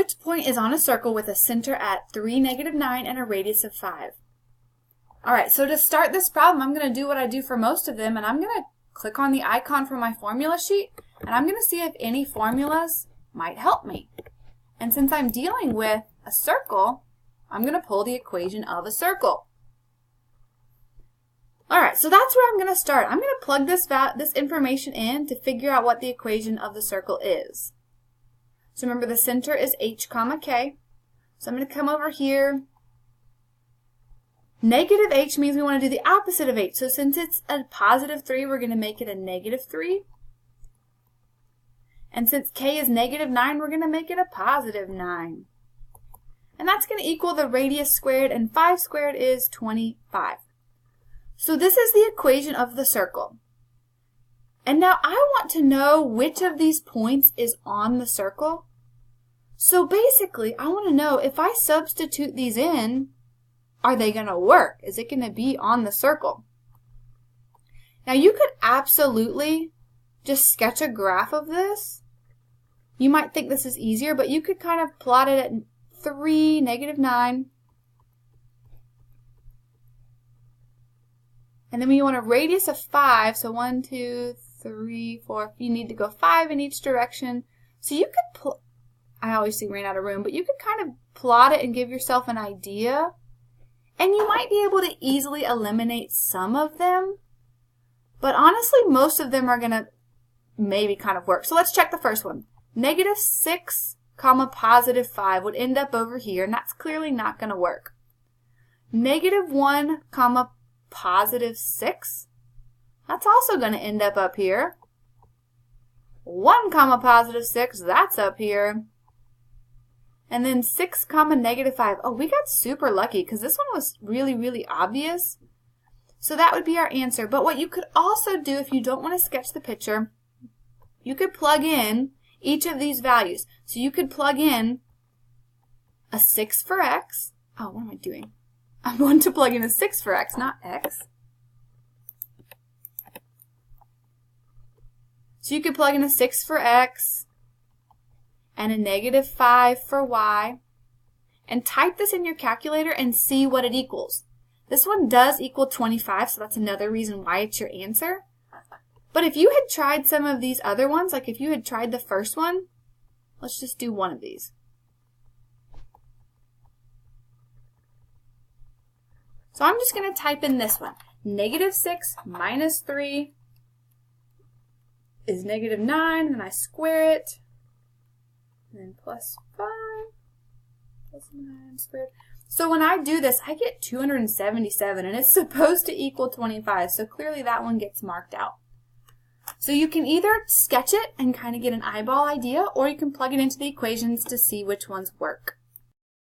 which point is on a circle with a center at 3, -9 and a radius of 5? Alright, so to start this problem, I'm going to do what I do for most of them, and I'm going to click on the icon from my formula sheet, and I'm going to see if any formulas might help me. And since I'm dealing with a circle, I'm going to pull the equation of a circle. Alright, so that's where I'm going to start. I'm going to plug this information in to figure out what the equation of the circle is. So remember, the center is h, k. So I'm going to come over here. Negative h means we want to do the opposite of h. So since it's a +3, we're going to make it a -3. And since k is -9, we're going to make it a +9. And that's going to equal the radius squared, and 5 squared is 25. So this is the equation of the circle. And now I want to know which of these points is on the circle. So basically, I want to know if I substitute these in, are they going to work? Is it going to be on the circle? Now you could absolutely just sketch a graph of this. You might think this is easier, but you could kind of plot it at 3, -9. And then we want a radius of 5, so 1, 2, 3, 4. You need to go 5 in each direction. So you could, I obviously ran out of room, but you could kind of plot it and give yourself an idea. And you might be able to easily eliminate some of them. But honestly, most of them are going to maybe kind of work. So let's check the first one. -6, +5 would end up over here, and that's clearly not going to work. -1, +6, that's also going to end up here. 1, +6, that's up here. And then 6, -5. Oh, we got super lucky because this one was really, really obvious. So that would be our answer. But what you could also do if you don't want to sketch the picture, you could plug in each of these values. So you could plug in a 6 for x. Oh, what am I doing? I want to plug in a 6 for x, not x. So you could plug in a 6 for x and a -5 for y, and type this in your calculator and see what it equals. This one does equal 25, so that's another reason why it's your answer. But if you had tried some of these other ones, like if you had tried the first one, let's just do one of these. So I'm just going to type in this one. -6 minus 3 is -9, and I square it. And then plus 5 plus 9 squared. So when I do this, I get 277, and it's supposed to equal 25. So clearly that one gets marked out. So you can either sketch it and kind of get an eyeball idea, or you can plug it into the equations to see which ones work.